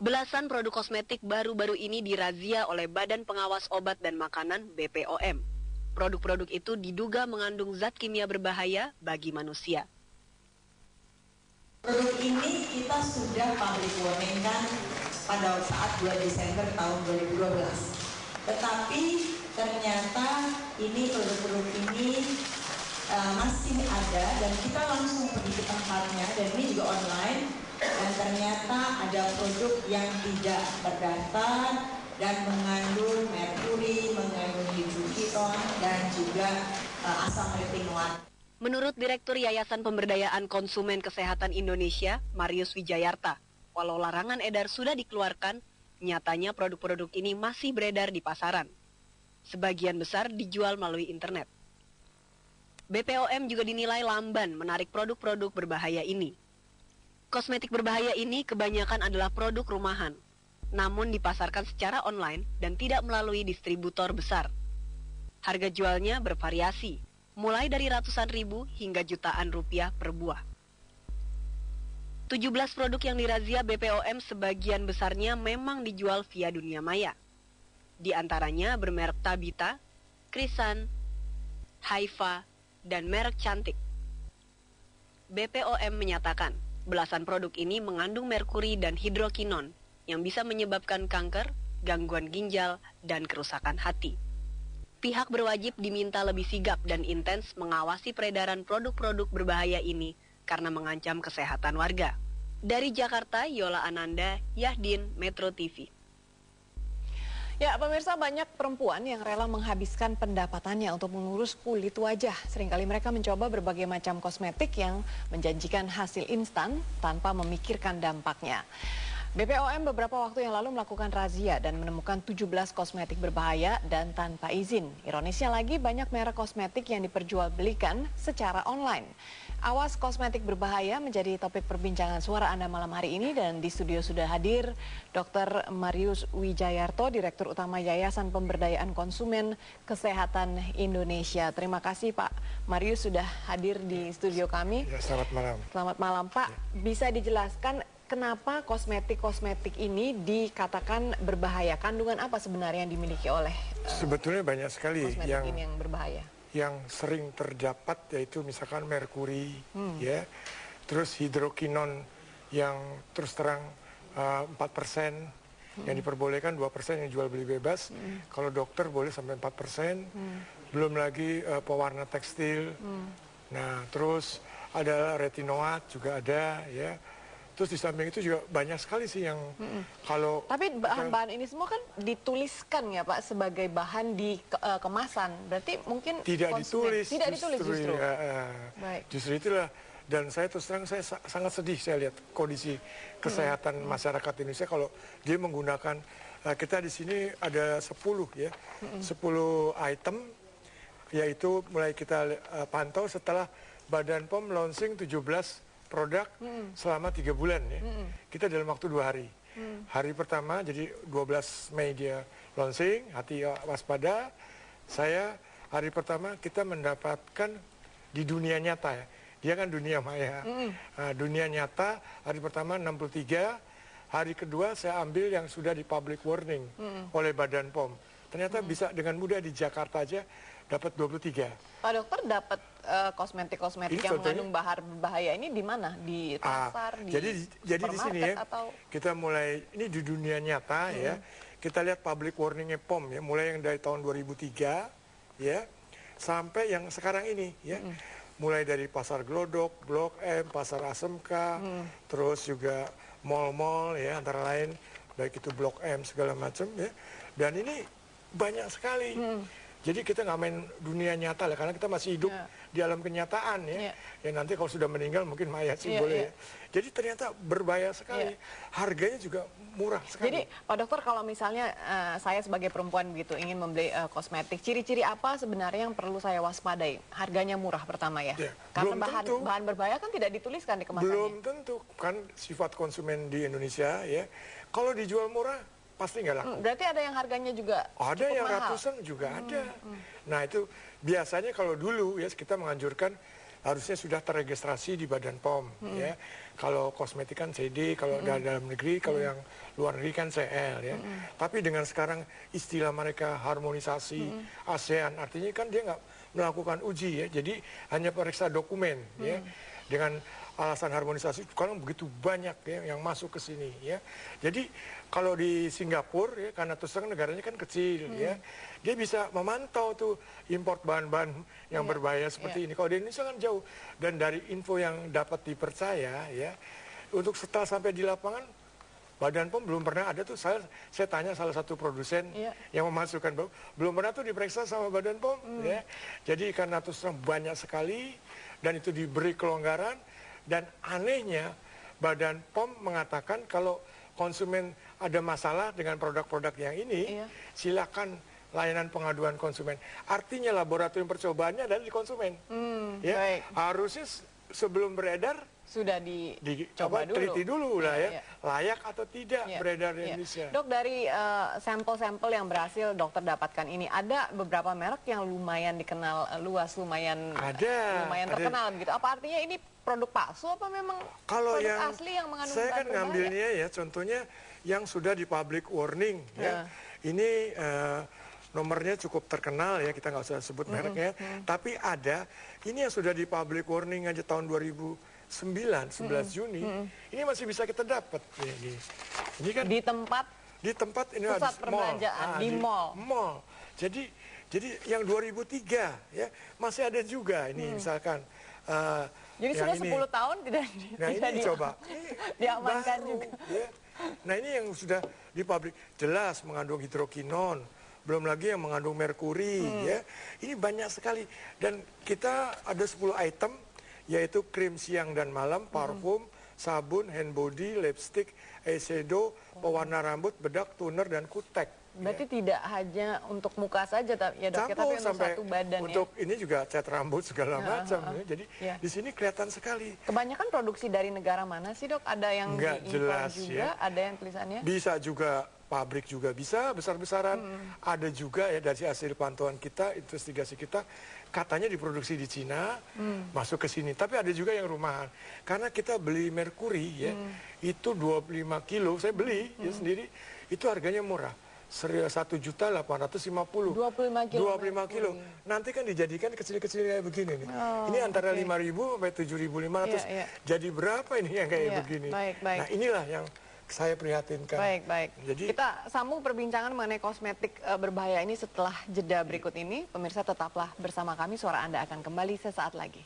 Belasan produk kosmetik baru-baru ini dirazia oleh Badan Pengawas Obat dan Makanan (BPOM). Produk-produk itu diduga mengandung zat kimia berbahaya bagi manusia. Produk ini kita sudah public warning kan pada saat 2 Desember tahun 2012. Tetapi ternyata ini produk-produk ini masih ada dan kita langsung pergi ke tempatnya, dan ini juga online, dan ternyata ada produk yang tidak terdaftar dan mengandung merkuri, mengandung hidrokinon dan juga asam retinoat. Menurut Direktur Yayasan Pemberdayaan Konsumen Kesehatan Indonesia, Marius Wijayarta, walau larangan edar sudah dikeluarkan, nyatanya produk-produk ini masih beredar di pasaran. Sebagian besar dijual melalui internet. BPOM juga dinilai lamban menarik produk-produk berbahaya ini. Kosmetik berbahaya ini kebanyakan adalah produk rumahan, namun dipasarkan secara online dan tidak melalui distributor besar. Harga jualnya bervariasi, mulai dari ratusan ribu hingga jutaan rupiah per buah. 17 produk yang dirazia BPOM sebagian besarnya memang dijual via dunia maya. Di antaranya bermerek Tabita, Krisan, Haifa, dan merek Cantik. BPOM menyatakan, belasan produk ini mengandung merkuri dan hidrokinon yang bisa menyebabkan kanker, gangguan ginjal, dan kerusakan hati. Pihak berwajib diminta lebih sigap dan intens mengawasi peredaran produk-produk berbahaya ini karena mengancam kesehatan warga. Dari Jakarta, Yola Ananda, Yahdin, Metro TV. Ya, pemirsa, banyak perempuan yang rela menghabiskan pendapatannya untuk mengurus kulit wajah. Seringkali mereka mencoba berbagai macam kosmetik yang menjanjikan hasil instan tanpa memikirkan dampaknya. BPOM beberapa waktu yang lalu melakukan razia dan menemukan 17 kosmetik berbahaya dan tanpa izin. Ironisnya lagi, banyak merek kosmetik yang diperjualbelikan secara online. Awas kosmetik berbahaya menjadi topik perbincangan suara Anda malam hari ini, dan di studio sudah hadir Dr. Marius Wijayarto, Direktur Utama Yayasan Pemberdayaan Konsumen Kesehatan Indonesia. Terima kasih Pak Marius sudah hadir di studio kami. Ya, selamat malam. Selamat malam Pak. Ya. Bisa dijelaskan kenapa kosmetik-kosmetik ini dikatakan berbahaya? Kandungan apa sebenarnya yang dimiliki oleh sebetulnya banyak sekali kosmetik ini yang berbahaya? Yang sering terdapat yaitu misalkan merkuri, ya, terus hidrokinon yang terus terang 4%, yang diperbolehkan 2% yang jual beli bebas. Kalau dokter boleh sampai 4%. Belum lagi pewarna tekstil. Nah, terus ada retinoat juga ada, ya. Terus di samping itu juga banyak sekali sih yang kalau... Tapi bahan-bahan ini semua kan dituliskan ya Pak sebagai bahan di kemasan. Berarti mungkin... Tidak ditulis. Tidak ditulis justru. Baik. Justru itulah. Dan saya terus terang saya sangat sedih saya lihat kondisi kesehatan masyarakat Indonesia kalau dia menggunakan... kita di sini ada 10 ya. 10 item, yaitu mulai kita pantau setelah Badan POM launching 17 produk selama 3 bulan ya. Kita dalam waktu 2 hari. Hari pertama jadi 12 Mei dia launching, hati waspada. Saya hari pertama kita mendapatkan di dunia nyata ya. Dia kan dunia maya. Dunia nyata hari pertama 63, hari kedua saya ambil yang sudah di public warning oleh Badan POM. Ternyata bisa dengan mudah di Jakarta aja dapat 23. Pak Dokter dapat kosmetik-kosmetik yang mengandung bahan berbahaya ini di mana? Di pasar, di jadi di sini ya, atau... kita mulai, ini di dunia nyata ya, kita lihat public warningnya POM ya, mulai yang dari tahun 2003 ya, sampai yang sekarang ini ya, mulai dari Pasar Glodok, Blok M, Pasar ASMK, terus juga mall-mall ya, antara lain, baik itu Blok M segala macam ya, dan ini banyak sekali. Jadi kita nggak main dunia nyata lah, karena kita masih hidup di alam kenyataan ya. Ya nanti kalau sudah meninggal mungkin mayat sih boleh ya. Jadi ternyata berbahaya sekali. Harganya juga murah sekali. Jadi Pak Dokter, kalau misalnya saya sebagai perempuan begitu ingin membeli kosmetik, ciri-ciri apa sebenarnya yang perlu saya waspadai? Harganya murah pertama ya. Karena bahan berbahaya kan tidak dituliskan di kemasannya. Belum tentu, kan sifat konsumen di Indonesia ya. Kalau dijual murah pasti nggak laku. Berarti ada yang harganya juga ada yang mahal. Ratusan juga ada. Nah itu biasanya kalau dulu ya kita menganjurkan harusnya sudah terregistrasi di Badan POM ya. Kalau kosmetik kan CD, kalau dalam negeri, kalau yang luar negeri kan CL ya. Tapi dengan sekarang istilah mereka harmonisasi ASEAN, artinya kan dia nggak melakukan uji ya. Jadi hanya periksa dokumen ya. Dengan alasan harmonisasi sekarang begitu banyak ya yang masuk ke sini ya. Jadi kalau di Singapura ya, karena terus terang negaranya kan kecil ya, dia bisa memantau tuh import bahan-bahan yang berbahaya seperti ini. Kalau di Indonesia kan jauh, dan dari info yang dapat dipercaya ya, untuk setelah sampai di lapangan Badan POM belum pernah ada tuh. Saya tanya salah satu produsen yang memasukkan, belum pernah tuh diperiksa sama Badan POM ya. Jadi karena terus terang banyak sekali dan itu diberi kelonggaran. Dan anehnya Badan POM mengatakan kalau konsumen ada masalah dengan produk-produk yang ini, silakan layanan pengaduan konsumen. Artinya laboratorium percobaannya adalah di konsumen. Ya, harusnya sebelum beredar sudah dicoba dulu. Teliti dulu lah ya, layak atau tidak beredar di Indonesia. Dok, dari sampel-sampel yang berhasil dokter dapatkan ini, ada beberapa merek yang lumayan dikenal luas, lumayan terkenal begitu. Apa artinya ini produk palsu apa memang kalau produk yang asli yang mengandung saya kan bahan ngambilnya ya, contohnya yang sudah di public warning ya. Ini nomornya cukup terkenal ya, kita nggak usah sebut mereknya. Tapi ada, ini yang sudah di public warning aja tahun 2009, 11 Juni, ini masih bisa kita dapat. Ini kan di tempat ini pusat perbelanjaan, di mall. Jadi yang 2003 ya masih ada juga ini misalkan. Jadi sudah 10 tahun tidak ini coba diamankan baru, juga. Ya. Nah ini yang sudah di pabrik jelas mengandung hidrokinon, belum lagi yang mengandung merkuri ya. Ini banyak sekali dan kita ada 10 item yaitu krim siang dan malam, parfum, sabun, hand body, lipstick, eyeshadow, pewarna rambut, bedak, toner dan kutek. Berarti tidak hanya untuk muka saja ya dok, tapi untuk satu badan untuk ini juga cat rambut segala macam ya. Jadi di sini kelihatan sekali. Kebanyakan produksi dari negara mana sih dok? Ada yang diimpor juga, ada yang tulisannya? Bisa juga pabrik juga bisa besar-besaran. Ada juga ya dari hasil pantauan kita, investigasi kita, katanya diproduksi di Cina, masuk ke sini. Tapi ada juga yang rumahan. Karena kita beli merkuri ya, itu 25 kilo, saya beli ya sendiri, itu harganya murah. 1.850.000. 25 kilo. Nanti kan dijadikan kecil-kecil kayak begini nih. Ini antara 5.000 sampai 7.500. Jadi berapa ini yang kayak begini? Nah inilah yang saya prihatinkan. Baik. Jadi kita sambung perbincangan mengenai kosmetik berbahaya ini setelah jeda berikut ini. Pemirsa tetaplah bersama kami, suara Anda akan kembali sesaat lagi.